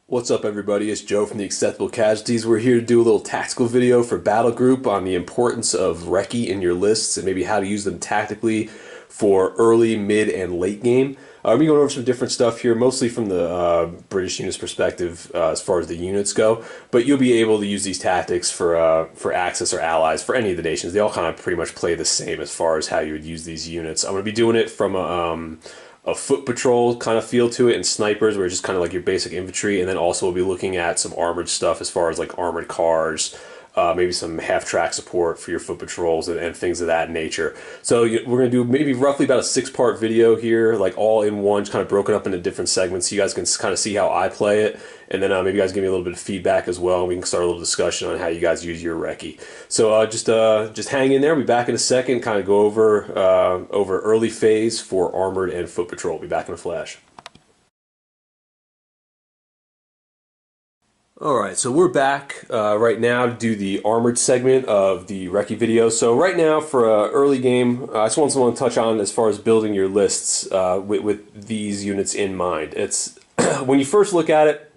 What's up, everybody? It's Joe from the Acceptable Casualties. We're here to do a little tactical video for Battlegroup on the importance of Recce in your lists and maybe how to use them tactically for early, mid, and late game. We're going over some different stuff here, mostly from the British units perspective as far as the units go. But you'll be able to use these tactics for Axis or allies for any of the nations. They all kind of pretty much play the same as far as how you would use these units. I'm going to be doing it from a foot patrol kind of feel to it, and snipers, where it's just kind of like your basic infantry, and then also we'll be looking at some armored stuff as far as like armored cars, maybe some half-track support for your foot patrols and things of that nature. So we're going to do maybe roughly about a 6-part video here, like all in one, just kind of broken up into different segments so you guys can kind of see how I play it, and then maybe you guys give me a little bit of feedback as well, and we can start a little discussion on how you guys use your Recce. So just hang in there. We'll be back in a second, kind of go over early phase for armored and foot patrol. We'll be back in a flash. Alright, so we're back right now to do the armored segment of the Recce video. So right now for an early game, I just want to touch on as far as building your lists with these units in mind. It's when you first look at it,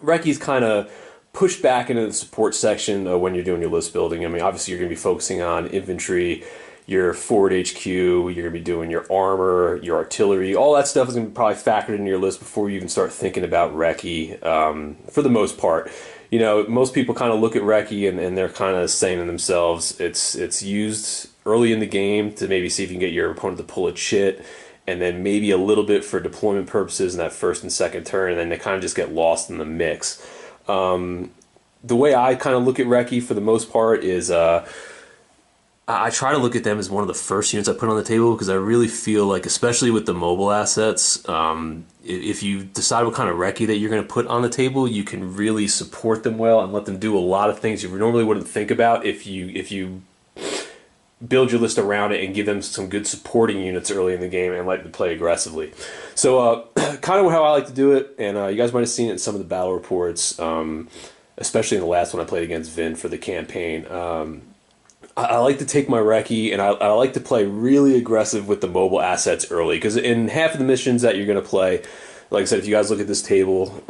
Recce's kind of pushed back into the support section when you're doing your list building. I mean, obviously you're going to be focusing on infantry, your forward HQ, you're going to be doing your armor, your artillery, all that stuff is going to be probably factored into your list before you even start thinking about Recce for the most part. You know, most people kind of look at Recce and they're kind of saying to themselves, it's used early in the game to maybe see if you can get your opponent to pull a chit, and then maybe a little bit for deployment purposes in that first and second turn, and then they kind of just get lost in the mix. The way I kind of look at Recce for the most part is I try to look at them as one of the first units I put on the table, because I really feel like, especially with the mobile assets, if you decide what kind of Recce that you're going to put on the table, you can really support them well and let them do a lot of things you normally wouldn't think about if you build your list around it and give them some good supporting units early in the game and let them play aggressively. So kind of how I like to do it, and you guys might have seen it in some of the battle reports, especially in the last one I played against Vin for the campaign. I like to take my Recce, and I like to play really aggressive with the mobile assets early, because in half of the missions that you're going to play, like I said, if you guys look at this table,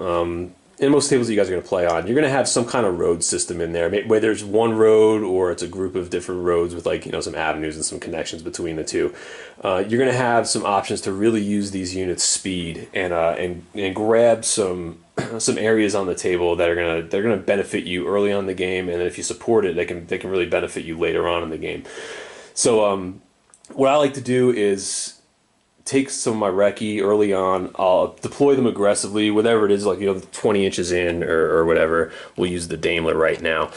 in most tables that you guys are going to play on, you're going to have some kind of road system in there, whether it's one road or it's a group of different roads with, like, you know, some avenues and some connections between the two. You're going to have some options to really use these units' speed and grab some areas on the table that are gonna benefit you early on in the game, and if you support it, they can really benefit you later on in the game. So what I like to do is take some of my Recce early on. I'll deploy them aggressively, whatever it is, like, you know, 20 inches in or whatever. We'll use the Daimler right now,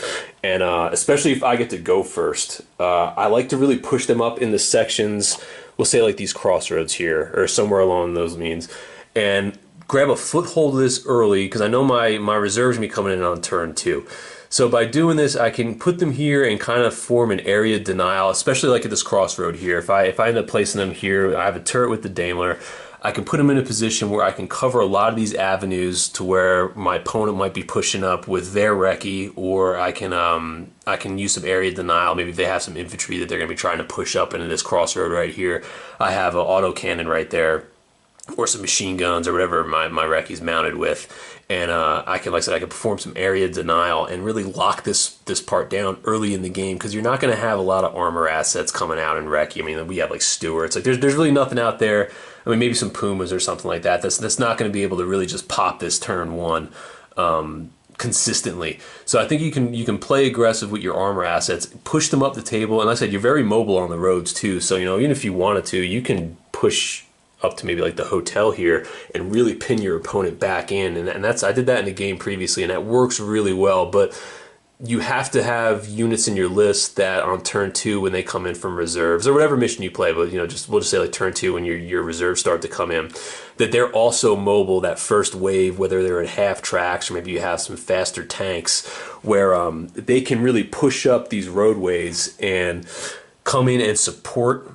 and especially if I get to go first, I like to really push them up in the sections. We'll say like these crossroads here or somewhere along those means, and grab a foothold of this early, because I know my reserves will be coming in on turn 2. So by doing this, I can put them here and kind of form an area denial, especially like at this crossroad here. If I end up placing them here, I have a turret with the Daimler, I can put them in a position where I can cover a lot of these avenues to where my opponent might be pushing up with their Recce, or I can use some area denial. Maybe if they have some infantry that they're going to be trying to push up into this crossroad right here, I have an autocannon right there, or some machine guns or whatever my Recce's mounted with, and I can, like I said, I can perform some area denial and really lock this part down early in the game, because you're not going to have a lot of armor assets coming out in Recce. I mean, we have like Stuarts, like there's really nothing out there. I mean, maybe some Pumas or something like that. That's not going to be able to really just pop this turn 1 consistently. So I think you can play aggressive with your armor assets, push them up the table, and like I said, you're very mobile on the roads too. So, you know, even if you wanted to, you can push up to maybe like the hotel here and really pin your opponent back in, and that's, I did that in a game previously, and that works really well. But you have to have units in your list that on turn 2, when they come in from reserves or whatever mission you play, but, you know, we'll just say like turn 2 when your reserves start to come in, that they're also mobile that first wave, whether they're at half tracks or maybe you have some faster tanks, where they can really push up these roadways and come in and support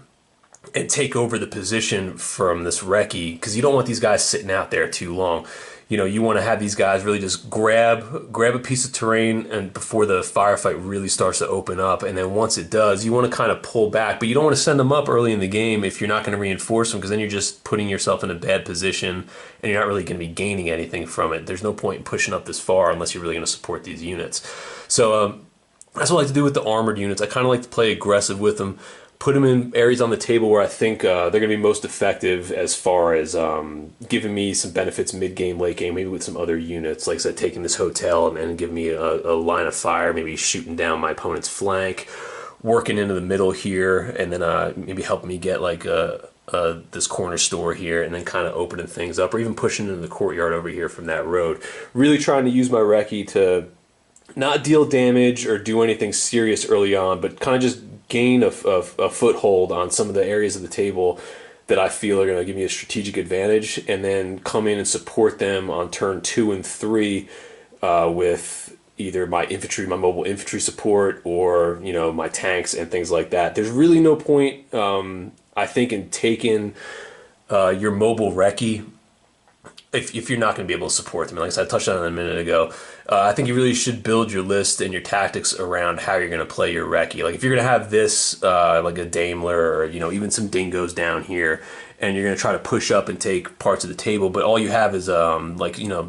and take over the position from this Recce, because you don't want these guys sitting out there too long. you want to have these guys really just grab a piece of terrain and before the firefight really starts to open up, and then once it does, you want to kind of pull back, but you don't want to send them up early in the game if you're not going to reinforce them, because then you're just putting yourself in a bad position and you're not really going to be gaining anything from it. There's no point in pushing up this far unless you're really going to support these units. So that's what I like to do with the armored units. I kind of like to play aggressive with them, put them in areas on the table where I think they're going to be most effective as far as giving me some benefits mid-game, late game, maybe with some other units. Like I said, taking this hotel and giving me a line of fire, maybe shooting down my opponent's flank, working into the middle here, and then maybe helping me get like this corner store here, and then kind of opening things up, or even pushing into the courtyard over here from that road. Really trying to use my Recce to not deal damage or do anything serious early on, but kind of just gain a foothold on some of the areas of the table that I feel are going to give me a strategic advantage, and then come in and support them on turn 2 and 3 with either my infantry, my mobile infantry support, or my tanks and things like that. There's really no point, I think, in taking your mobile Recce if you're not going to be able to support them. Like I said, I touched on it a minute ago. I think you really should build your list and your tactics around how you're going to play your Recce. Like if you're going to have this, like a Daimler, or even some dingoes down here, and you're going to try to push up and take parts of the table, but all you have is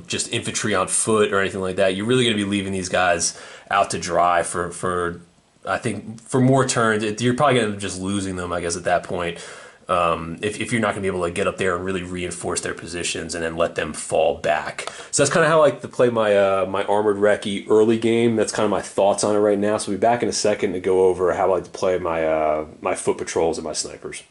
just infantry on foot or anything like that, you're really going to be leaving these guys out to dry for I think for more turns. You're probably going to end up just losing them, I guess, at that point. If you're not going to be able to get up there and really reinforce their positions and then let them fall back. So that's kind of how I like to play my my armored Recce early game. That's kind of my thoughts on it right now. So we'll be back in a second to go over how I like to play my my foot patrols and my snipers.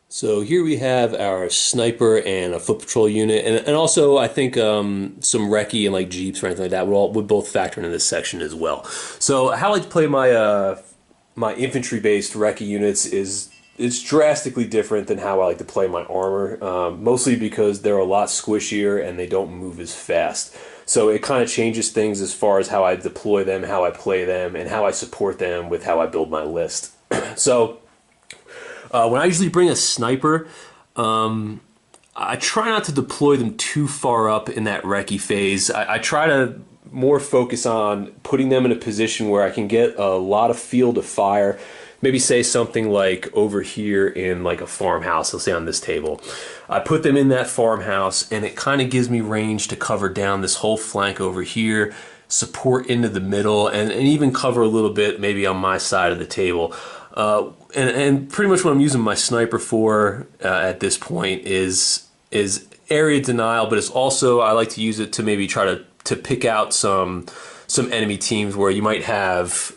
So here we have our sniper and a foot patrol unit, and also I think some Recce and like jeeps or anything like that would both factor into this section as well. So how I like to play my my infantry-based Recce units is drastically different than how I like to play my armor, mostly because they're a lot squishier and they don't move as fast. So it kind of changes things as far as how I deploy them, how I play them, and how I support them with how I build my list. So when I usually bring a sniper, I try not to deploy them too far up in that Recce phase. I try to more focus on putting them in a position where I can get a lot of field of fire. Maybe say something like over here in like a farmhouse, let's say on this table. I put them in that farmhouse, and it kind of gives me range to cover down this whole flank over here, support into the middle, and even cover a little bit maybe on my side of the table. And pretty much what I'm using my sniper for at this point is area denial, but it's also, I like to use it to maybe try to pick out some enemy teams where you might have,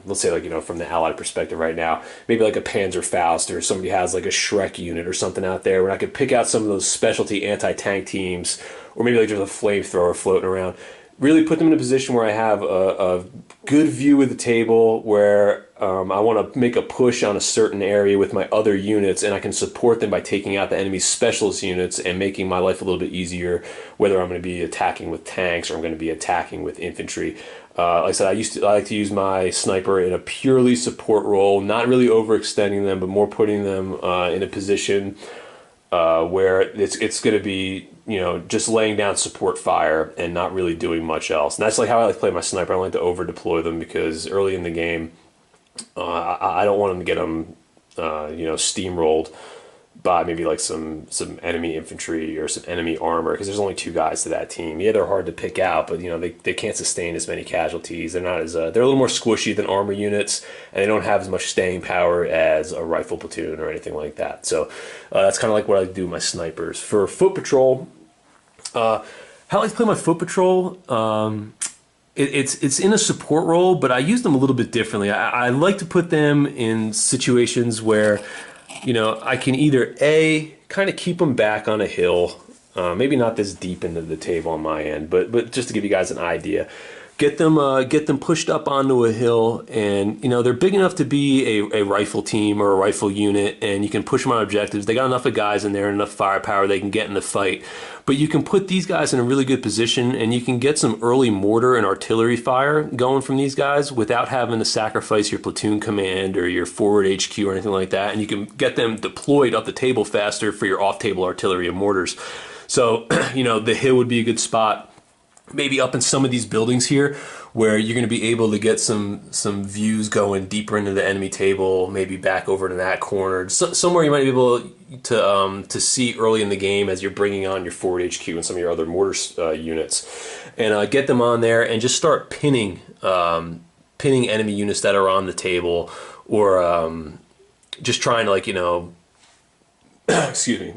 let's say like, from the Allied perspective right now, maybe like a Panzerfaust, or somebody has like a Shrek unit or something out there, where I could pick out some of those specialty anti-tank teams, or maybe like just a flamethrower floating around. Really put them in a position where I have a good view of the table, where I want to make a push on a certain area with my other units, and I can support them by taking out the enemy's specialist units and making my life a little bit easier, whether I'm going to be attacking with tanks or I'm going to be attacking with infantry. Like I said, I like to use my sniper in a purely support role, not really overextending them, but more putting them in a position where it's going to be, just laying down support fire and not really doing much else. And that's like how I like to play my sniper. I don't like to over deploy them, because early in the game, I don't want them to get them, steamrolled by maybe like some enemy infantry or some enemy armor, because there's only 2 guys to that team. Yeah, they're hard to pick out, but they can't sustain as many casualties. They're not as they're a little more squishy than armor units, and they don't have as much staying power as a rifle platoon or anything like that. So that's kind of like what I do with my snipers. For foot patrol, how I like to play my foot patrol, it's in a support role, but I use them a little bit differently. I like to put them in situations where, I can either A, kind of keep them back on a hill, maybe not this deep into the table on my end, but just to give you guys an idea. Get them pushed up onto a hill, and they're big enough to be a rifle team or a rifle unit, and you can push them on objectives. They got enough of guys in there, enough firepower they can get in the fight. But you can put these guys in a really good position, and you can get some early mortar and artillery fire going from these guys without having to sacrifice your platoon command or your forward HQ or anything like that. And you can get them deployed up the table faster for your off-table artillery and mortars. So the hill would be a good spot. Maybe up in some of these buildings here where you're going to be able to get some views going deeper into the enemy table, maybe back over to that corner, somewhere you might be able to see early in the game as you're bringing on your forward HQ and some of your other mortar units, and get them on there and just start pinning enemy units that are on the table, or just trying to excuse me,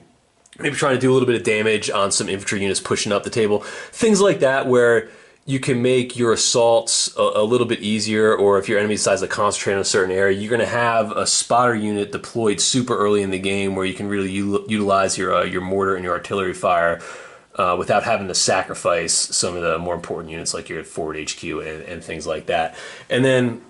maybe trying to do a little bit of damage on some infantry units pushing up the table. Things like that where you can make your assaults a little bit easier, or if your enemy decides to concentrate on a certain area, you're going to have a spotter unit deployed super early in the game where you can really utilize your mortar and your artillery fire without having to sacrifice some of the more important units like your forward HQ and things like that. And then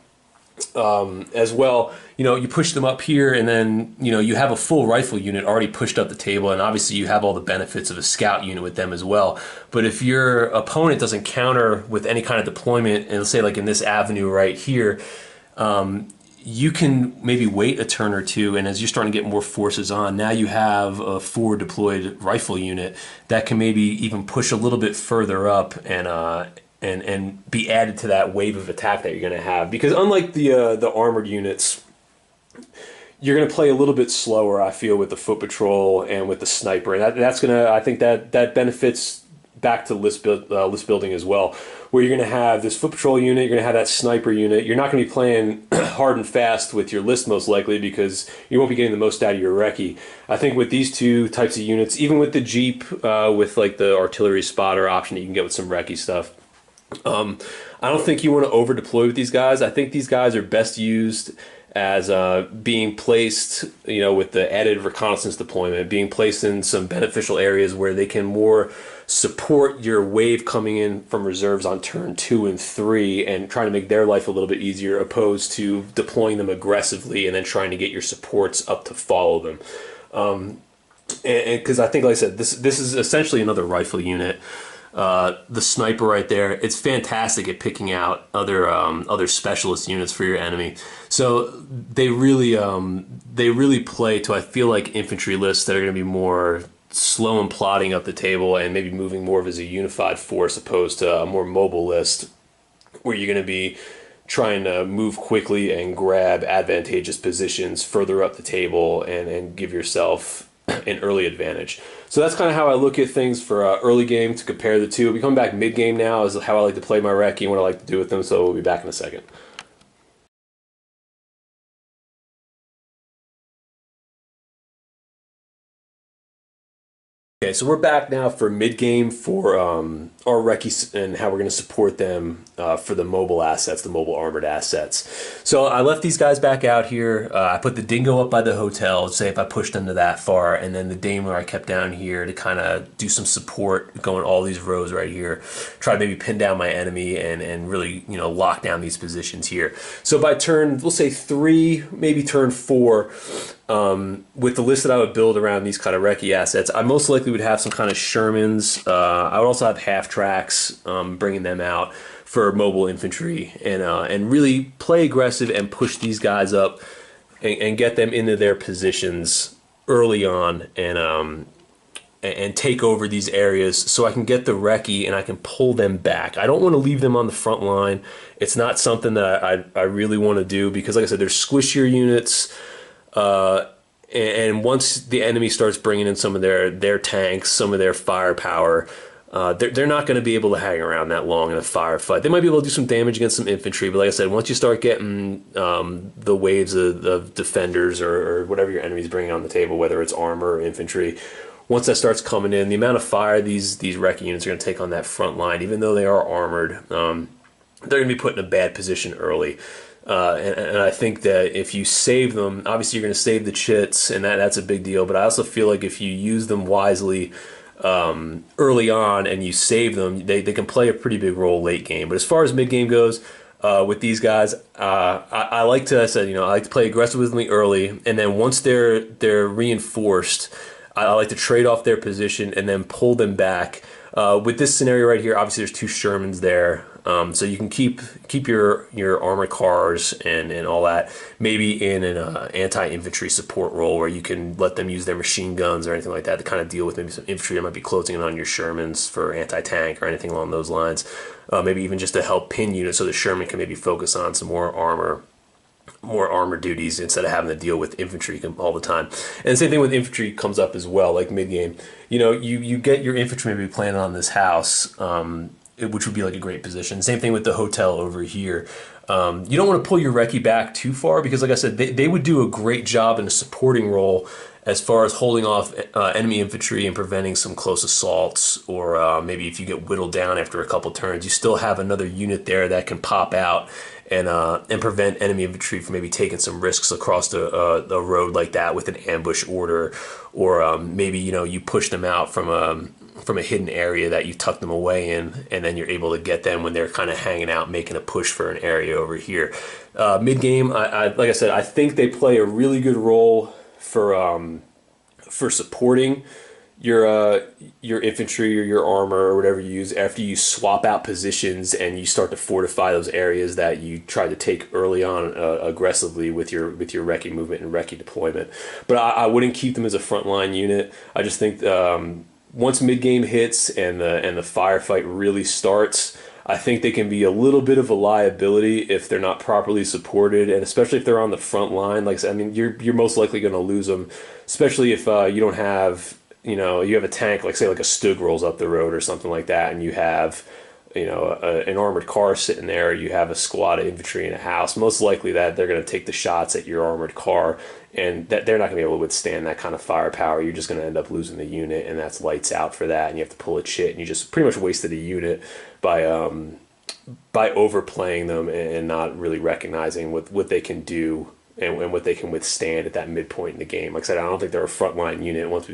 as well, you push them up here, and then you have a full rifle unit already pushed up the table, and obviously you have all the benefits of a scout unit with them as well. But if your opponent doesn't counter with any kind of deployment, and let's say like in this avenue right here, you can maybe wait a turn or two, and as you're starting to get more forces on, now you have a forward deployed rifle unit that can maybe even push a little bit further up and be added to that wave of attack that you're going to have. Because unlike the armored units, you're going to play a little bit slower, I feel, with the foot patrol and with the sniper, and that's going to, I think that benefits back to list building as well, where you're going to have this foot patrol unit, you're going to have that sniper unit. You're not going to be playing hard and fast with your list most likely, because you won't be getting the most out of your recce. I think with these two types of units, even with the Jeep, with like the artillery spotter option that you can get with some recce stuff, I don't think you want to over deploy with these guys. I think these guys are best used as being placed, with the added reconnaissance deployment, being placed in some beneficial areas where they can more support your wave coming in from reserves on turn 2 and 3 and trying to make their life a little bit easier, opposed to deploying them aggressively and then trying to get your supports up to follow them. And because I think, like I said, this is essentially another rifle unit. The sniper right there, it's fantastic at picking out other specialist units for your enemy. So they really play to, I feel like, infantry lists that are going to be more slow and plodding up the table and maybe moving more of as a unified force, opposed to a more mobile list where you're going to be trying to move quickly and grab advantageous positions further up the table and give yourself an early advantage. So that's kind of how I look at things for early game to compare the two. We come back mid game now is how I like to play my recce and what I like to do with them. So we'll be back in a second. Okay, so we're back now for mid-game for our recce and how we're going to support them for the mobile assets, the mobile armored assets. So I left these guys back out here. I put the Dingo up by the hotel, say if I pushed them to that far, and then the Daimler I kept down here to kind of do some support going all these rows right here, try to maybe pin down my enemy and really lock down these positions here. So by turn, we'll say 3, maybe turn 4, with the list that I would build around these kind of recce assets, I most likely would have some kind of Shermans. I would also have half tracks, bringing them out for mobile infantry, and really play aggressive and push these guys up and get them into their positions early on and take over these areas so I can get the recce and I can pull them back. I don't want to leave them on the front line. It's not something that I really want to do, because like I said, there's squishier units. And once the enemy starts bringing in some of their tanks, some of their firepower, they're not going to be able to hang around that long in a firefight. They might be able to do some damage against some infantry, but like I said, once you start getting the waves of defenders or whatever your enemy's bringing on the table, whether it's armor or infantry, once that starts coming in, the amount of fire these recce units are going to take on that front line, even though they are armored, they're going to be put in a bad position early. And I think that if you save them, obviously you're going to save the chits, and that's a big deal. But I also feel like if you use them wisely, early on and you save them, they can play a pretty big role late game. But as far as mid game goes, with these guys, I like to, I said, I like to play aggressively early, and then once they're reinforced, I like to trade off their position and then pull them back. With this scenario right here, obviously there's two Shermans there, so you can keep your armored cars and all that. Maybe in an anti-infantry support role where you can let them use their machine guns or anything like that to kind of deal with maybe some infantry that might be closing in on your Shermans for anti-tank or anything along those lines. Maybe even just to help pin units so the Sherman can maybe focus on some more armor duties instead of having to deal with infantry all the time. And the same thing with infantry comes up as well, like mid-game. You get your infantry maybe planted on this house, which would be like a great position. Same thing with the hotel over here. You don't want to pull your Recce back too far because, like I said, they would do a great job in a supporting role as far as holding off enemy infantry and preventing some close assaults, or maybe if you get whittled down after a couple turns, you still have another unit there that can pop out and prevent enemy infantry from maybe taking some risks across the road like that with an ambush order, or maybe you push them out from a hidden area that you tuck them away in, and then you're able to get them when they're kind of hanging out, making a push for an area over here. Mid game, like I said, I think they play a really good role for supporting your infantry or your armor or whatever you use after you swap out positions and you start to fortify those areas that you tried to take early on aggressively with your Recce movement and Recce deployment. But I wouldn't keep them as a frontline unit. I just think once mid game hits and the firefight really starts, I think they can be a little bit of a liability if they're not properly supported, and especially if they're on the front line. Like I said, I mean, you're most likely going to lose them, especially if you don't have, you have a tank, like say like a Stug rolls up the road or something like that, and you have, an armored car sitting there, you have a squad of infantry in a house. Most likely that they're going to take the shots at your armored car, and that they're not going to be able to withstand that kind of firepower. You're just going to end up losing the unit, and that's lights out for that, and you have to pull a chit, and you just pretty much wasted a unit by overplaying them and not really recognizing what they can do and what they can withstand at that midpoint in the game. Like I said, I don't think they're a frontline unit once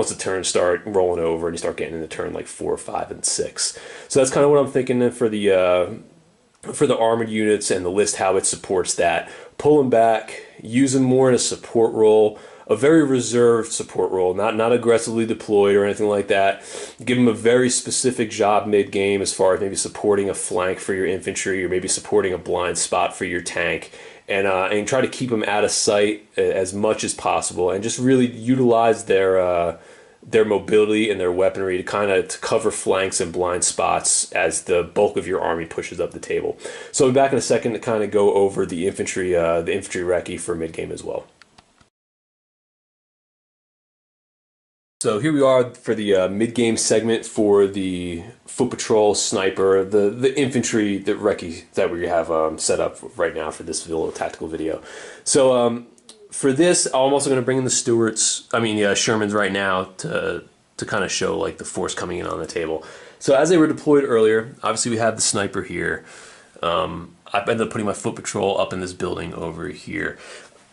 the turns start rolling over and you start getting into turn like 4, 5, and 6. So that's kind of what I'm thinking for the armored units and the list, how it supports that. Pull them back, use them more in a support role, a very reserved support role, not aggressively deployed or anything like that. Give them a very specific job mid-game as far as maybe supporting a flank for your infantry or maybe supporting a blind spot for your tank, and try to keep them out of sight as much as possible, and just really utilize their mobility and their weaponry to kind of cover flanks and blind spots as the bulk of your army pushes up the table. So I'll be back in a second to kind of go over the infantry Recce for mid-game as well. So here we are for the mid-game segment for the foot patrol, sniper, the infantry, the Recce that we have set up right now for this little tactical video. So for this, I'm also going to bring in the Shermans right now to kind of show like the force coming in on the table. So as they were deployed earlier, obviously we have the sniper here. I've ended up putting my foot patrol up in this building over here.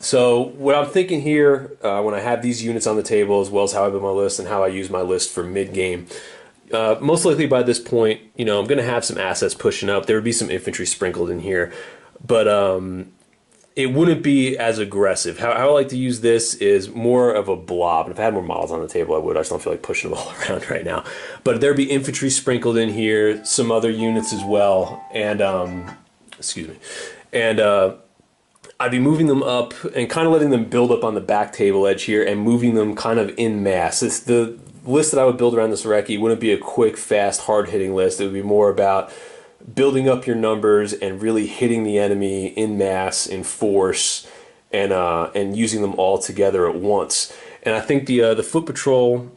So what I'm thinking here, when I have these units on the table, as well as how I build my list and how I use my list for mid-game, most likely by this point, I'm going to have some assets pushing up. There would be some infantry sprinkled in here, but it wouldn't be as aggressive. How I like to use this is more of a blob. And if I had more models on the table, I would. I just don't feel like pushing them all around right now. But there'd be infantry sprinkled in here, some other units as well, and I'd be moving them up and kind of letting them build up on the back table edge here and moving them kind of in mass. The list that I would build around this Recce wouldn't be a quick, fast, hard-hitting list. It would be more about building up your numbers and really hitting the enemy in mass, in force, and using them all together at once. And I think the foot patrol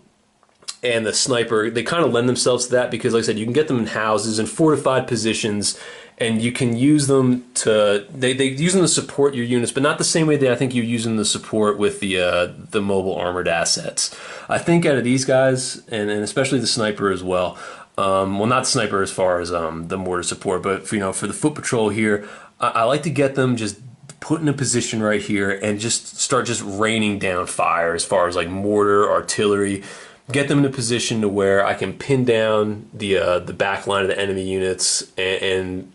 and the sniper, they kind of lend themselves to that because, like I said, you can get them in houses and fortified positions, and you can use them to they use them to support your units, but not the same way that I think you use them to support with the mobile armored assets. I think out of these guys, and especially the sniper as well, well, not sniper as far as the mortar support, but for the foot patrol here, I like to get them just put in a position right here and just start raining down fire as far as like mortar, artillery, get them in a position to where I can pin down the back line of the enemy units and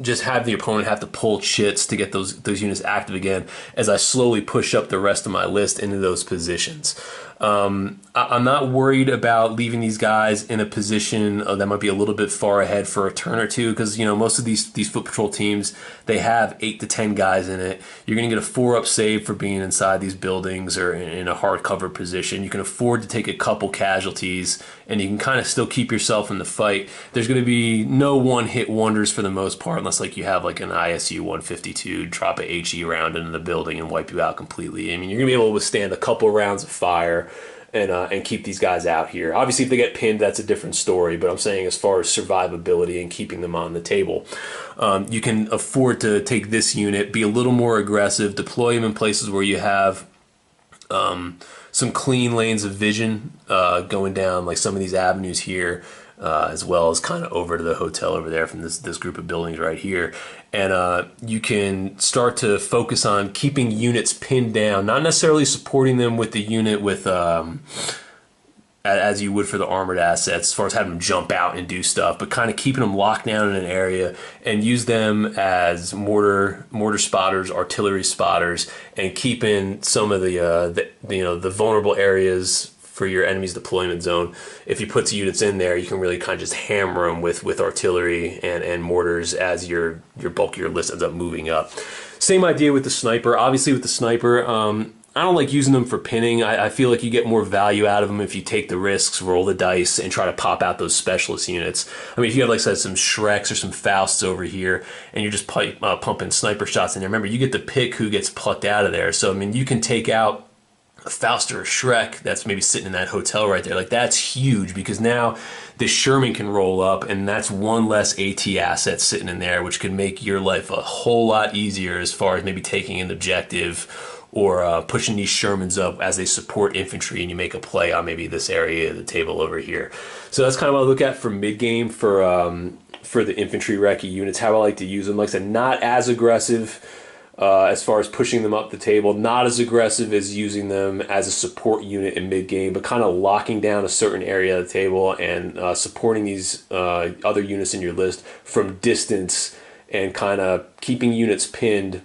just have the opponent have to pull chits to get those units active again as I slowly push up the rest of my list into those positions. I'm not worried about leaving these guys in a position that might be a little bit far ahead for a turn or two, because most of these foot patrol teams, they have 8 to 10 guys in it. You're going to get a 4-up save for being inside these buildings or in a hard cover position. You can afford to take a couple casualties, and you can kind of still keep yourself in the fight. There's going to be no one-hit wonders for the most part, unless like you have like an ISU 152 drop a HE round into the building and wipe you out completely. I mean, you're going to be able to withstand a couple rounds of fire and keep these guys out here. Obviously, if they get pinned, that's a different story, but I'm saying as far as survivability and keeping them on the table, you can afford to take this unit, be a little more aggressive, deploy them in places where you have some clean lanes of vision going down like some of these avenues here, as well as kind of over to the hotel over there from this group of buildings right here. And you can start to focus on keeping units pinned down, not necessarily supporting them with the unit with as you would for the armored assets, as far as having them jump out and do stuff, but kind of keeping them locked down in an area and use them as mortar spotters, artillery spotters, and keeping some of the vulnerable areas for your enemy's deployment zone. If you put units in there, you can really kind of just hammer them with artillery and mortars as your bulk of your list ends up moving up. Same idea with the sniper. Obviously with the sniper, I don't like using them for pinning. I feel like you get more value out of them if you take the risks, roll the dice, and try to pop out those specialist units. I mean, if you have, like I said, some Shreks or some Fausts over here, and you're just pumping sniper shots in there, remember, you get to pick who gets plucked out of there. So, I mean, you can take out a Faust or a Shrek that's maybe sitting in that hotel right there. Like, that's huge, because now this Sherman can roll up, and that's one less AT asset sitting in there, which can make your life a whole lot easier as far as maybe taking an objective or pushing these Shermans up as they support infantry, and you make a play on maybe this area of the table over here. So that's kind of what I look at for mid-game for the infantry recce units, how I like to use them. Like I said, not as aggressive as far as pushing them up the table, not as aggressive as using them as a support unit in mid-game, but kind of locking down a certain area of the table and supporting these other units in your list from distance and kind of keeping units pinned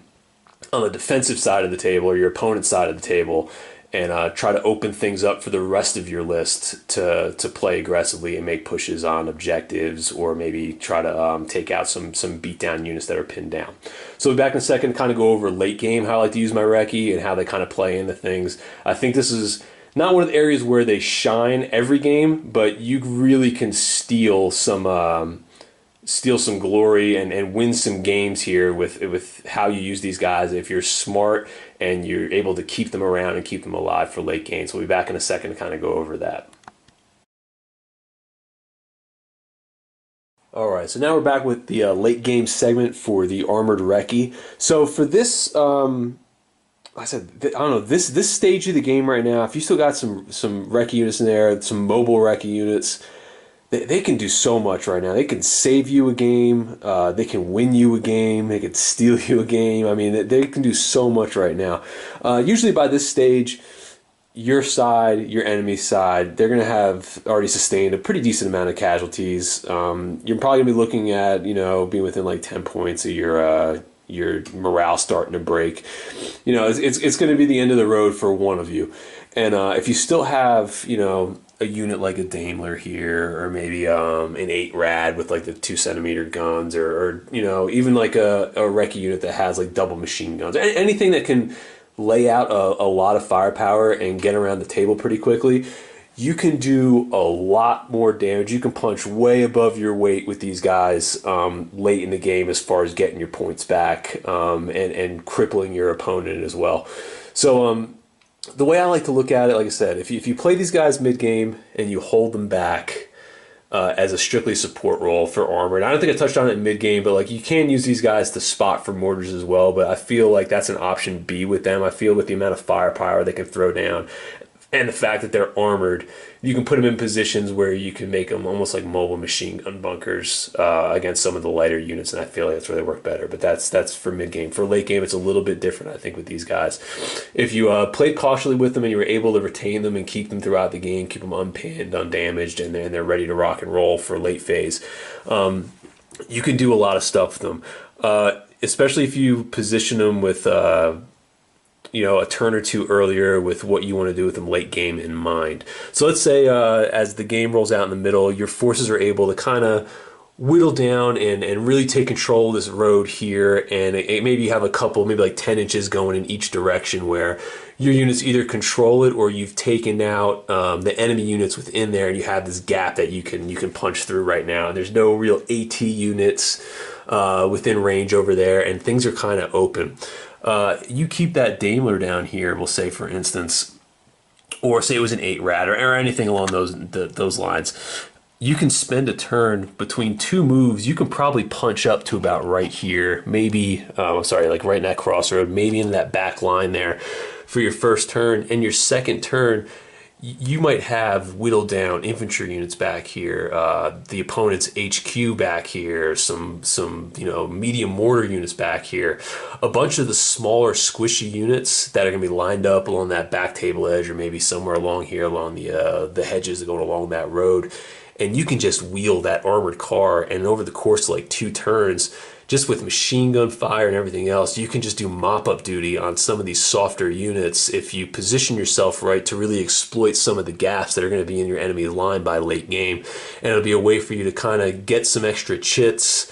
on the defensive side of the table or your opponent's side of the table, and try to open things up for the rest of your list to play aggressively and make pushes on objectives, or maybe try to take out some beatdown units that are pinned down. So we'll be back in a second to kind of go over late game, how I like to use my recce and how they kind of play into things. I think this is not one of the areas where they shine every game, but you really can steal some glory and win some games here with how you use these guys if you're smart and you're able to keep them around and keep them alive for late games. So we'll be back in a second to kind of go over that. All right, so now we're back with the late game segment for the armored recce. So for this, I don't know, this stage of the game right now, if you still got some recce units in there, some mobile recce units, they can do so much right now. They can save you a game. They can win you a game. They can steal you a game. I mean, they can do so much right now. Usually by this stage, your side, your enemy's side, they're going to have already sustained a pretty decent amount of casualties. You're probably going to be looking at, being within like 10 points of your morale starting to break. It's going to be the end of the road for one of you. And if you still have, a unit like a Daimler here, or maybe an 8 rad with like the 2-centimeter guns, or even like a recce unit that has like double machine guns, anything that can lay out a lot of firepower and get around the table pretty quickly, you can do a lot more damage. You can punch way above your weight with these guys late in the game as far as getting your points back and crippling your opponent as well. So the way I like to look at it, like I said, if you play these guys mid-game and you hold them back as a strictly support role for armor, and I don't think I touched on it in mid-game, but like you can use these guys to spot for mortars as well, but I feel like that's an option B with them. I feel with the amount of firepower they can throw down and the fact that they're armored, you can put them in positions where you can make them almost like mobile machine gun bunkers against some of the lighter units, and I feel like that's where they work better. But that's for mid game. For late game, it's a little bit different, I think, with these guys. If you played cautiously with them and you were able to retain them and keep them throughout the game, keep them unpinned, undamaged, and they're ready to rock and roll for late phase, you can do a lot of stuff with them. Especially if you position them with a turn or two earlier with what you want to do with them late game in mind. So let's say as the game rolls out in the middle, your forces are able to kind of whittle down and really take control of this road here, and maybe you have a couple, maybe like 10 inches going in each direction where your units either control it or you've taken out the enemy units within there, and you have this gap that you can punch through right now. And there's no real AT units within range over there, and things are kind of open. You keep that Daimler down here, we'll say, for instance, or say it was an 8 rat or anything along those lines. You can spend a turn between two moves. You can probably punch up to about right here, maybe, like right in that crossroad, maybe in that back line there for your first turn. And your second turn, you might have whittled down infantry units back here, the opponent's HQ back here, some medium mortar units back here, a bunch of the smaller squishy units that are going to be lined up along that back table edge, or maybe somewhere along here along the hedges that go along that road. And you can just wheel that armored car, and over the course of like 2 turns, just with machine gun fire and everything else, you can just do mop-up duty on some of these softer units if you position yourself right to really exploit some of the gaps that are going to be in your enemy's line by late game. And it'll be a way for you to kind of get some extra chits,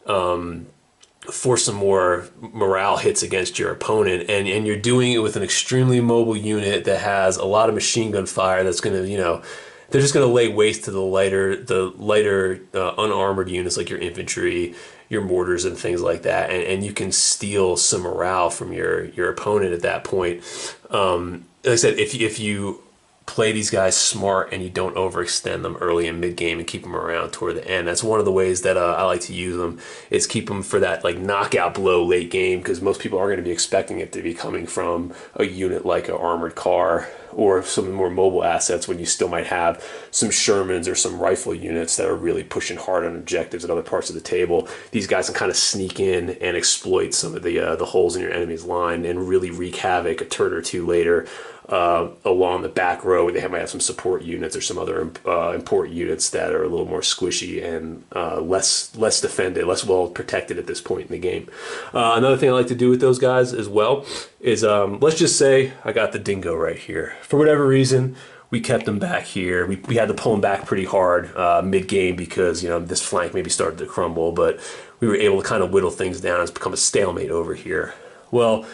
for some more morale hits against your opponent. And you're doing it with an extremely mobile unit that has a lot of machine gun fire that's going to, they're just going to lay waste to the lighter unarmored units like your infantry, your mortars, and things like that. And you can steal some morale from your opponent at that point. Like I said, if you play these guys smart and you don't overextend them early and mid game and keep them around toward the end, that's one of the ways that I like to use them, is keep them for that like knockout blow late game, because most people aren't going to be expecting it to be coming from a unit like an armored car or some more mobile assets, when you still might have some Shermans or some rifle units that are really pushing hard on objectives at other parts of the table. These guys can kind of sneak in and exploit some of the holes in your enemy's line and really wreak havoc a turn or two later along the back row, where they might have some support units or some other important units that are a little more squishy and less defended, less well protected at this point in the game. Another thing I like to do with those guys as well is, let's just say I got the Dingo right here. For whatever reason, we kept him back here. We had to pull him back pretty hard mid-game because this flank maybe started to crumble, but we were able to kind of whittle things down. It's become a stalemate over here. Well,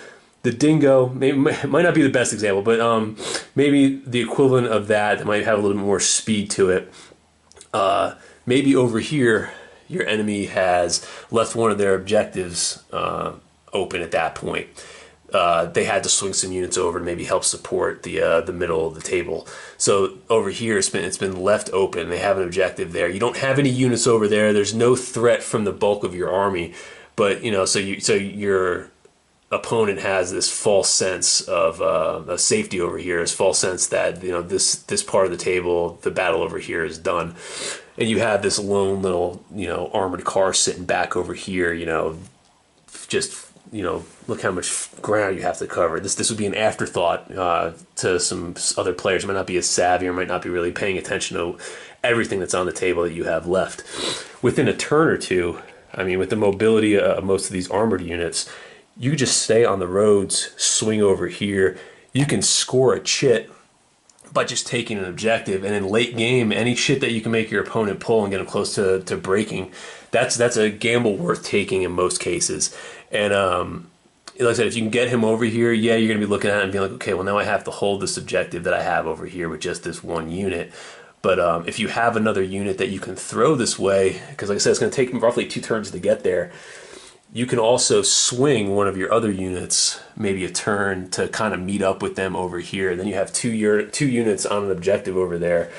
the Dingo might not be the best example, but maybe the equivalent of that might have a little bit more speed to it. Maybe over here, your enemy has left one of their objectives open at that point. They had to swing some units over to maybe help support the middle of the table. So over here, it's been left open. They have an objective there. You don't have any units over there. There's no threat from the bulk of your army, but so your opponent has this false sense of safety over here, this false sense that this part of the table, the battle over here is done, and you have this lone little armored car sitting back over here. Look how much ground you have to cover. This would be an afterthought to some other players who might not be as savvy or might not be really paying attention to everything that's on the table that you have left. Within a turn or two, with the mobility of most of these armored units, you just stay on the roads, swing over here. You can score a chit by just taking an objective, and in late game, any shit that you can make your opponent pull and get them close to breaking, that's a gamble worth taking in most cases. And like I said, if you can get him over here, yeah, you're going to be looking at it and being like, okay, well now I have to hold this objective that I have over here with just this one unit. But if you have another unit that you can throw this way, because like I said, it's going to take roughly 2 turns to get there, you can also swing one of your other units, maybe a turn, to kind of meet up with them over here. And then you have two units on an objective over there.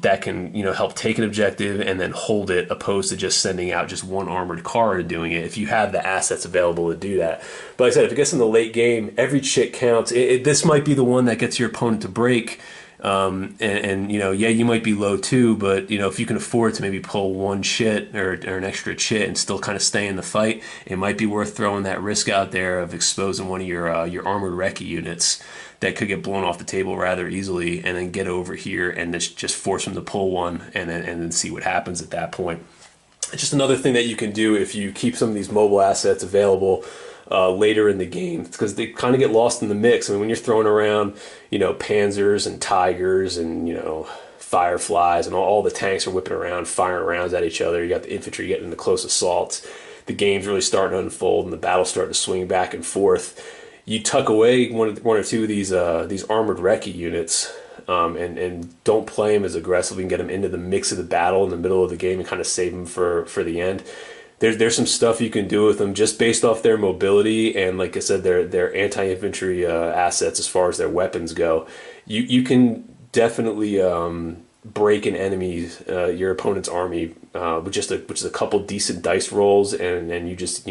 that can, help take an objective and then hold it, opposed to just sending out just one armored car and doing it, if you have the assets available to do that. But like I said, if it gets in the late game, every chit counts. This might be the one that gets your opponent to break. Yeah, you might be low too, but if you can afford to maybe pull one chit or an extra chit and still kind of stay in the fight, it might be worth throwing that risk out there of exposing one of your armored Recce units that could get blown off the table rather easily, and then get over here and just force them to pull one, and then see what happens at that point. It's just another thing that you can do if you keep some of these mobile assets available later in the game, because they kind of get lost in the mix. I mean, when you're throwing around, Panzers and Tigers and, Fireflies, and all the tanks are whipping around, firing rounds at each other. You got the infantry getting into close assaults. The game's really starting to unfold, and the battle's starting to swing back and forth. You tuck away one or two of these armored Recce units, and don't play them as aggressively, and get them into the mix of the battle in the middle of the game and kind of save them for the end. There's some stuff you can do with them just based off their mobility and, like I said, their anti-infantry assets as far as their weapons go. You can definitely break an enemy's your opponent's army with just a couple decent dice rolls, and you just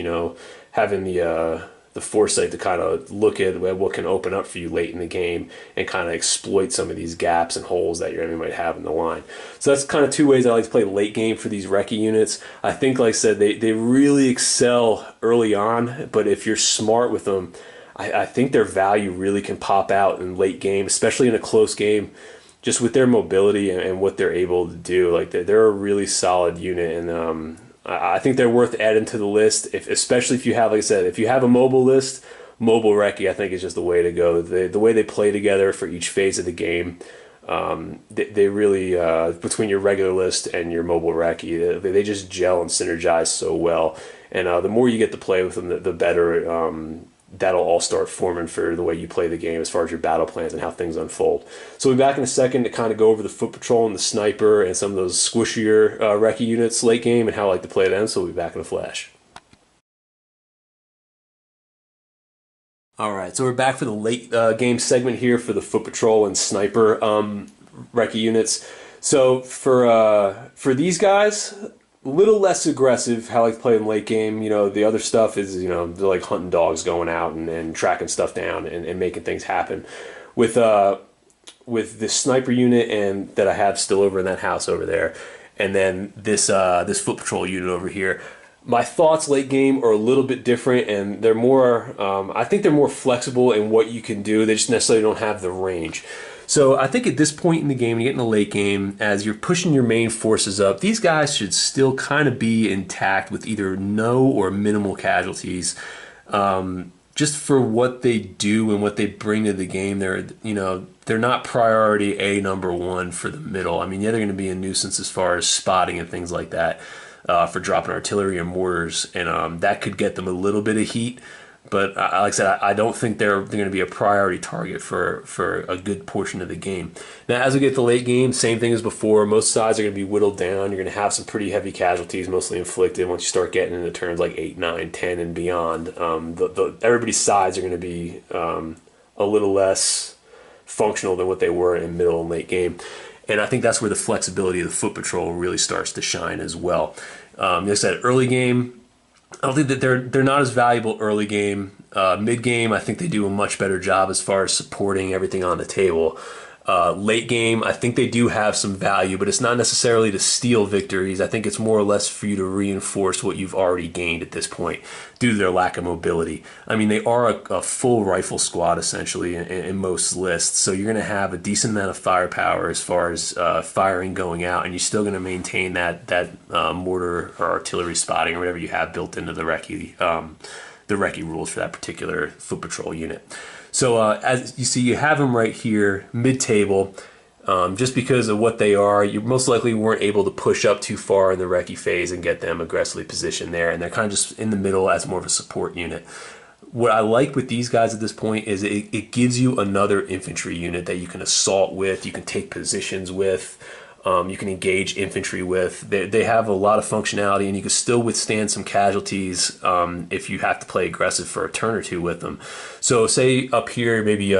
having the foresight to kind of look at what can open up for you late in the game and kind of exploit some of these gaps and holes that your enemy might have in the line. So that's kind of two ways I like to play late game for these Recce units. I think, like I said, they really excel early on, but if you're smart with them, I think their value really can pop out in late game, especially in a close game, just with their mobility and what they're able to do. Like, they're a really solid unit, and I think they're worth adding to the list, especially if you have, like I said, if you have a mobile list. Mobile Recce, I think, is just the way to go. The way they play together for each phase of the game, they really, between your regular list and your mobile Recce, they just gel and synergize so well. And the more you get to play with them, the better that'll all start forming for the way you play the game as far as your battle plans and how things unfold. So we'll be back in a second to kind of go over the foot patrol and the sniper and some of those squishier Recce units late game and how I like to play them. So we'll be back in a flash. All right, so we're back for the late game segment here for the foot patrol and sniper Recce units. So for these guys, a little less aggressive how I like to play in late game. The other stuff is, they're like hunting dogs, going out and tracking stuff down and making things happen. With this sniper unit and that I have still over in that house over there, and then this foot patrol unit over here, my thoughts late game are a little bit different, and they're more, I think they're more flexible in what you can do. They just necessarily don't have the range. So I think at this point in the game, when you get in the late game, as you're pushing your main forces up, these guys should still kind of be intact with either no or minimal casualties. Just for what they do and what they bring to the game, they're not priority A number one for the middle. I mean, yeah, they're going to be a nuisance as far as spotting and things like that for dropping artillery and mortars, and that could get them a little bit of heat. But like I said, I don't think they're going to be a priority target for a good portion of the game. Now, as we get to the late game, same thing as before. Most sides are going to be whittled down. You're going to have some pretty heavy casualties, mostly inflicted, once you start getting into turns like 8, 9, 10, and beyond. Everybody's sides are going to be a little less functional than what they were in middle and late game. And I think that's where the flexibility of the foot patrol really starts to shine as well. Like I said, early game, I don't think that they're not as valuable early game. Mid game, I think they do a much better job as far as supporting everything on the table. Late game, I think they do have some value, but it's not necessarily to steal victories. I think it's more or less for you to reinforce what you've already gained at this point due to their lack of mobility. I mean, they are a full rifle squad essentially in most lists, so you're going to have a decent amount of firepower as far as firing going out, and you're still going to maintain that mortar or artillery spotting or whatever you have built into the Recce rules for that particular foot patrol unit. So as you see, you have them right here, mid-table. Just because of what they are, you most likely weren't able to push up too far in the Recce phase and get them aggressively positioned there, and they're kind of just in the middle as more of a support unit. What I like with these guys at this point is it gives you another infantry unit that you can assault with, you can take positions with, you can engage infantry with. They have a lot of functionality, and you can still withstand some casualties if you have to play aggressive for a turn or two with them. So say up here, maybe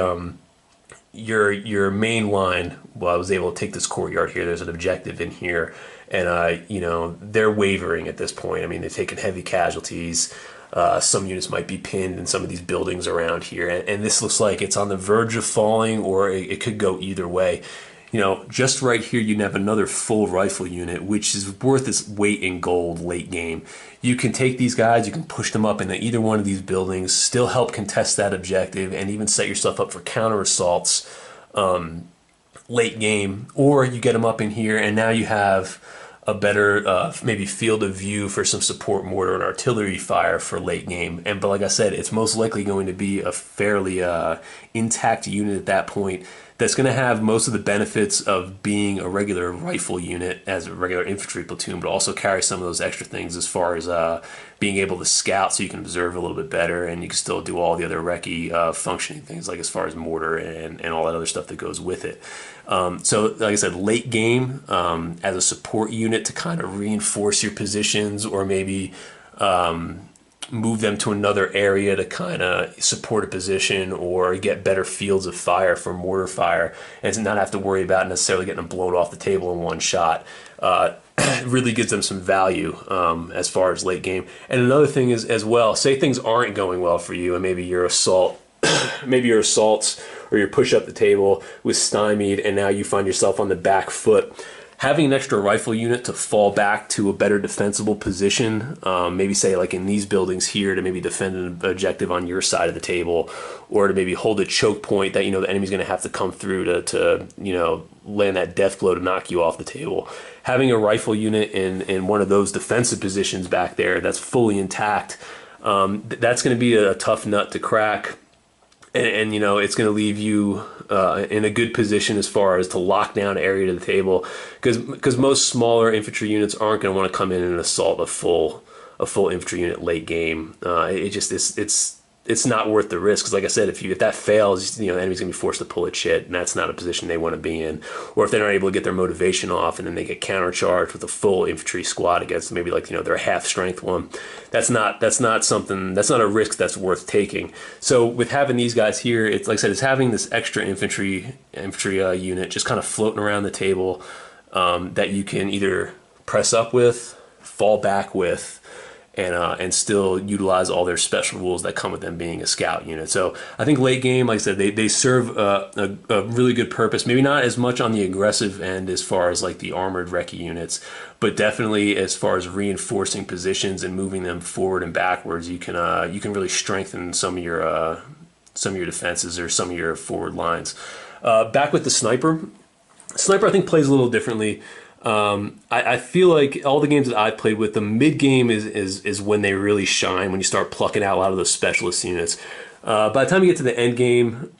your main line, well, I was able to take this courtyard here. There's an objective in here, and you know, they're wavering at this point. I mean, they've taken heavy casualties. Some units might be pinned in some of these buildings around here, and this looks like it's on the verge of falling, or it could go either way. You know, just right here, you can have another full rifle unit, which is worth its weight in gold late game. You can take these guys, you can push them up into either one of these buildings, still help contest that objective, and even set yourself up for counter assaults late game. Or you get them up in here, and now you have a better maybe field of view for some support mortar and artillery fire for late game. But like I said, it's most likely going to be a fairly intact unit at that point that's going to have most of the benefits of being a regular rifle unit as a regular infantry platoon, but also carry some of those extra things as far as being able to scout so you can observe a little bit better, and you can still do all the other recce functioning things, like as far as mortar and all that other stuff that goes with it. So like I said, late game as a support unit to kind of reinforce your positions, or maybe move them to another area to kind of support a position or get better fields of fire for mortar fire, and to not have to worry about necessarily getting them blown off the table in one shot. Really gives them some value as far as late game. And another thing is as well, say things aren't going well for you, and maybe your assaults or your push up the table was stymied, and now you find yourself on the back foot. Having an extra rifle unit to fall back to a better defensible position, maybe say like in these buildings here, to maybe defend an objective on your side of the table, or to maybe hold a choke point that you know the enemy's going to have to come through to you know, land that death blow to knock you off the table. Having a rifle unit in one of those defensive positions back there that's fully intact, that's going to be a tough nut to crack. And you know, it's going to leave you in a good position as far as to lock down area to the table, because most smaller infantry units aren't going to want to come in and assault a full infantry unit late game. It's not worth the risk, because like I said, if that fails, you know, the enemy's gonna be forced to pull its shit, and that's not a position they want to be in. Or if they're not able to get their motivation off, and then they get countercharged with a full infantry squad against maybe like, you know, their half strength one. That's not a risk that's worth taking. So with having these guys here, it's like I said, it's having this extra infantry unit just kind of floating around the table that you can either press up with, fall back with, and still utilize all their special rules that come with them being a scout unit. So I think late game, like I said, they serve a really good purpose. Maybe not as much on the aggressive end as far as like the armored recce units, but definitely as far as reinforcing positions and moving them forward and backwards, you can really strengthen some of your defenses or some of your forward lines. Back with the sniper. Sniper, I think, plays a little differently. I feel like all the games that I've played with, the mid game is when they really shine, when you start plucking out a lot of those specialist units. By the time you get to the end game,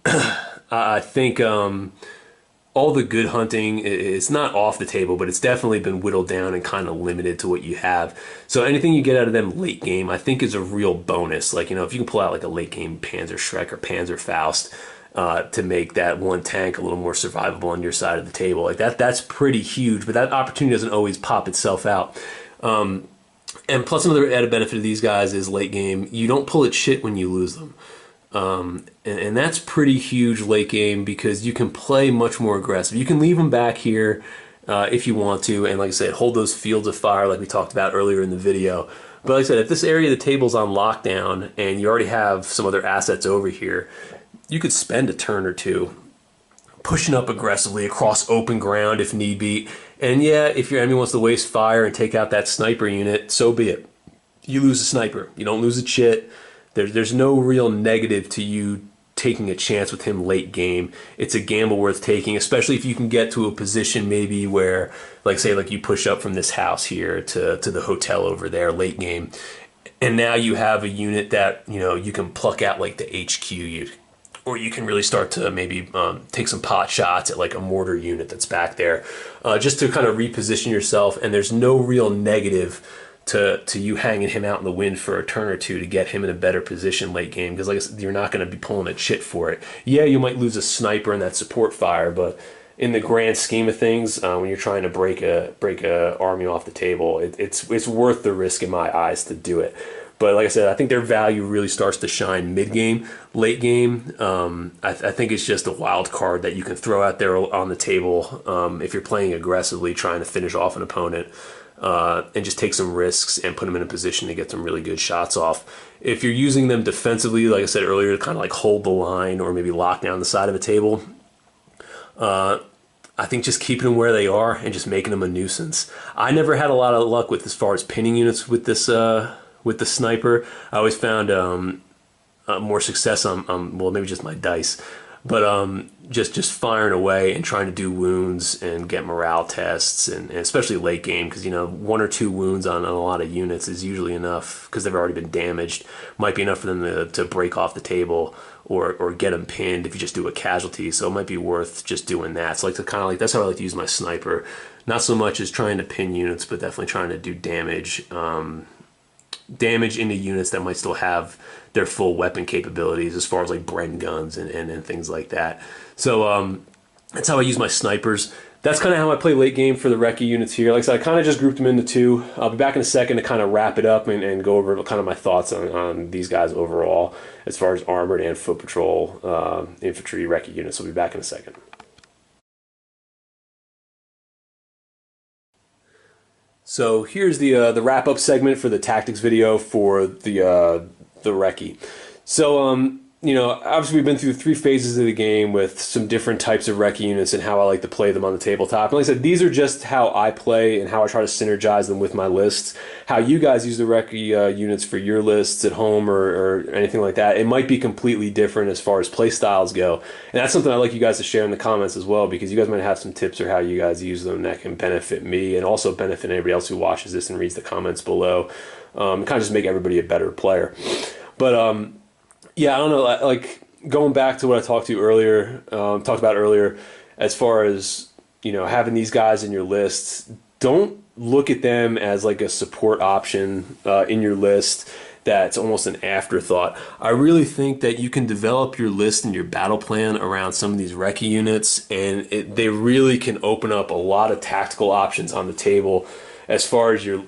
I think all the good hunting is not off the table, but it's definitely been whittled down and kind of limited to what you have. So anything you get out of them late game, I think, is a real bonus. Like, you know, if you can pull out like a late game Panzerschreck or Panzerfaust, to make that one tank a little more survivable on your side of the table, like that's pretty huge. But that opportunity doesn't always pop itself out. And plus, another added benefit of these guys is late game, you don't pull it shit when you lose them. And that's pretty huge late game, because you can play much more aggressive. You can leave them back here if you want to, and like I said, hold those fields of fire like we talked about earlier in the video. But like I said, if this area of the table's on lockdown and you already have some other assets over here, you could spend a turn or two pushing up aggressively across open ground if need be. And yeah, if your enemy wants to waste fire and take out that sniper unit, so be it. You lose a sniper. You don't lose a chit. There's no real negative to you taking a chance with him late game. It's a gamble worth taking, especially if you can get to a position maybe where, like say, like you push up from this house here to the hotel over there late game, and now you have a unit that, you know, you can pluck out like the HQ, or you can really start to maybe take some pot shots at like a mortar unit that's back there, just to kind of reposition yourself. And there's no real negative to you hanging him out in the wind for a turn or two to get him in a better position late game, because like I said, you're not going to be pulling a shit for it. Yeah, you might lose a sniper in that support fire, but in the grand scheme of things, when you're trying to break a army off the table, it's worth the risk in my eyes to do it. But like I said, I think their value really starts to shine mid-game. Late game, I think it's just a wild card that you can throw out there on the table if you're playing aggressively, trying to finish off an opponent, and just take some risks and put them in a position to get some really good shots off. If you're using them defensively, like I said earlier, to kind of like hold the line or maybe lock down the side of a table, I think just keeping them where they are and just making them a nuisance. I never had a lot of luck with as far as pinning units with this with the sniper. I always found more success on well, maybe just my dice, but just firing away and trying to do wounds and get morale tests, and especially late game, because 1 or 2 wounds on a lot of units is usually enough, because they've already been damaged. Might be enough for them to break off the table or get them pinned if you just do a casualty. So it might be worth just doing that. So that's how I like to use my sniper. Not so much as trying to pin units, but definitely trying to do damage. Damage into units that might still have their full weapon capabilities, as far as like Bren guns and things like that. So that's how I use my snipers. That's kind of how I play late game for the Recce units here. Like I said, I kind of just grouped them into 2. I'll be back in a second to kind of wrap it up and go over kind of my thoughts on these guys overall, as far as armored and foot patrol infantry Recce units. I'll be back in a second. So here's the wrap-up segment for the tactics video for the Recce. So obviously we've been through 3 phases of the game with some different types of Recce units and how I like to play them on the tabletop. And like I said, these are just how I play and how I try to synergize them with my lists. How you guys use the Recce units for your lists at home or anything like that, it might be completely different as far as play styles go. And that's something I'd like you guys to share in the comments as well, because you guys might have some tips or how you guys use them that can benefit me and also benefit anybody else who watches this and reads the comments below. Kind of just make everybody a better player. But yeah, I don't know, like going back to what I talked about earlier, as far as, having these guys in your list, don't look at them as like a support option in your list that's almost an afterthought. I really think that you can develop your list and your battle plan around some of these Recce units, and they really can open up a lot of tactical options on the table as far as your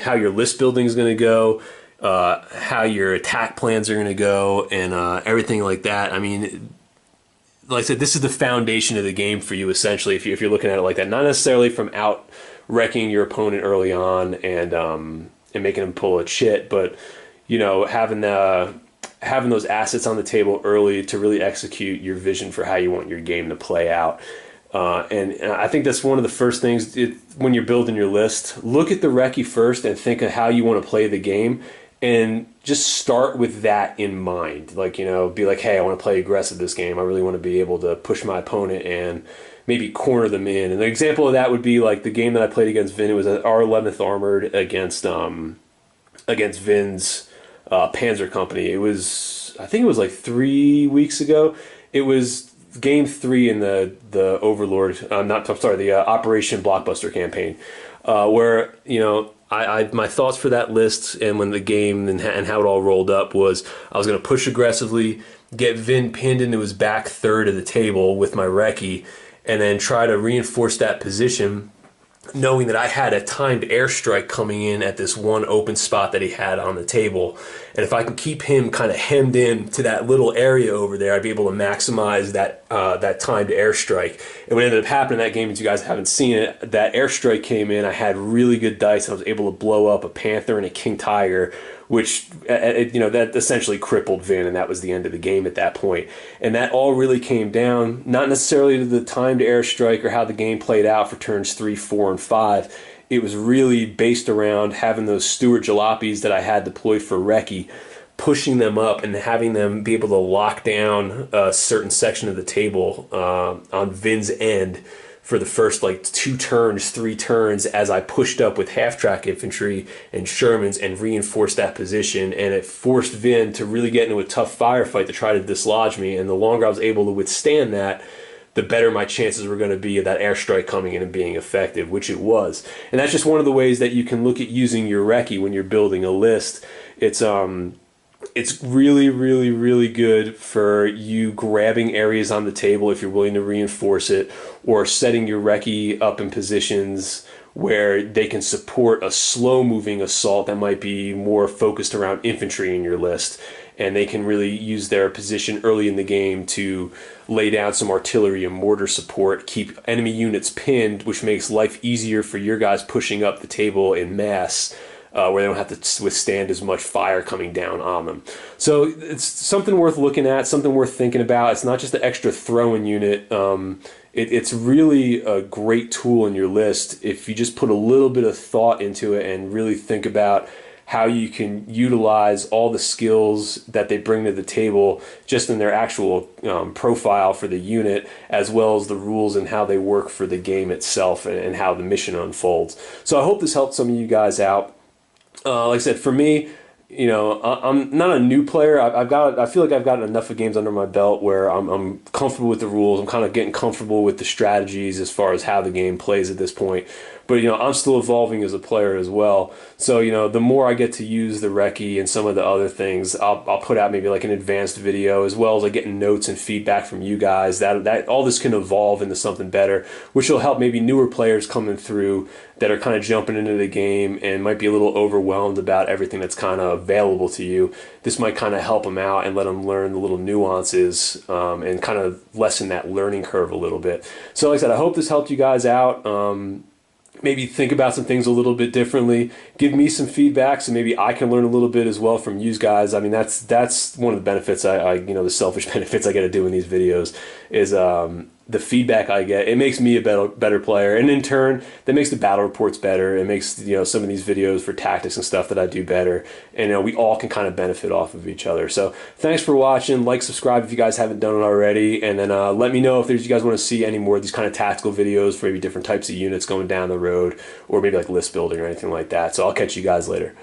how your list building is going to go, how your attack plans are going to go, and everything like that. I mean, like I said, this is the foundation of the game for you, essentially, if you're looking at it like that. Not necessarily from out-wrecking your opponent early on and making them pull a shit, but, having those assets on the table early to really execute your vision for how you want your game to play out. And I think that's one of the first things when you're building your list. Look at the Recce first and think of how you want to play the game, and just start with that in mind. Like, be like, hey, I want to play aggressive this game. I really want to be able to push my opponent and maybe corner them in. And the example of that would be like the game that I played against Vin. It was our 11th Armored against Vin's Panzer Company. It was, I think it was like 3 weeks ago. It was game 3 in the Overlord, the Operation Blockbuster campaign, where, my thoughts for that list and when the game and how it all rolled up was I was going to push aggressively, get Vin pinned into his back third of the table with my Recce, and then try to reinforce that position, knowing that I had a timed airstrike coming in at this one open spot that he had on the table. And if I can keep him kind of hemmed in to that little area over there, I'd be able to maximize that timed airstrike. And what ended up happening in that game, as you guys haven't seen it, that airstrike came in, I had really good dice, and I was able to blow up a Panther and a King Tiger, which, that essentially crippled Vin, and that was the end of the game at that point. And that all really came down, not necessarily to the timed airstrike or how the game played out for turns 3, 4, and 5. It was really based around having those Stuart Jalopies that I had deployed for Recce, pushing them up and having them be able to lock down a certain section of the table on Vin's end for the first 2 turns, 3 turns, as I pushed up with half-track infantry and Shermans and reinforced that position. And it forced Vin to really get into a tough firefight to try to dislodge me. And the longer I was able to withstand that, the better my chances were going to be of that airstrike coming in and being effective, which it was. And that's just one of the ways that you can look at using your Recce when you're building a list. It's really, really, really good for you grabbing areas on the table if you're willing to reinforce it, or setting your Recce up in positions where they can support a slow-moving assault that might be more focused around infantry in your list, and they can really use their position early in the game to lay down some artillery and mortar support, keep enemy units pinned, which makes life easier for your guys pushing up the table in mass, where they don't have to withstand as much fire coming down on them. So it's something worth looking at, something worth thinking about. It's not just an extra throwing unit. It's really a great tool in your list if you just put a little bit of thought into it and really think about how you can utilize all the skills that they bring to the table just in their actual profile for the unit, as well as the rules and how they work for the game itself and how the mission unfolds. So I hope this helped some of you guys out. Like I said, for me, you know, I'm not a new player. I feel like I've gotten enough of games under my belt where I'm comfortable with the rules. I'm kind of getting comfortable with the strategies as far as how the game plays at this point. But, you know, I'm still evolving as a player as well. So, you know, the more I get to use the Recce and some of the other things, I'll put out maybe like an advanced video, as well as like getting notes and feedback from you guys. That all this can evolve into something better, which will help maybe newer players coming through that are kind of jumping into the game and might be a little overwhelmed about everything that's kind of available to you. This might kind of help them out and let them learn the little nuances and kind of lessen that learning curve a little bit. So like I said, I hope this helped you guys out. Maybe think about some things a little bit differently. Give me some feedback so maybe I can learn a little bit as well from you guys. I mean, that's one of the benefits you know, the selfish benefits I get to do in these videos is the feedback I get. It makes me a better player, and in turn, that makes the battle reports better. It makes, you know, some of these videos for tactics and stuff that I do better, and you know, we all can kind of benefit off of each other. So thanks for watching. Like, subscribe if you guys haven't done it already, and then let me know if you guys want to see any more of these kind of tactical videos for maybe different types of units going down the road, or maybe like list building or anything like that. So I'll catch you guys later.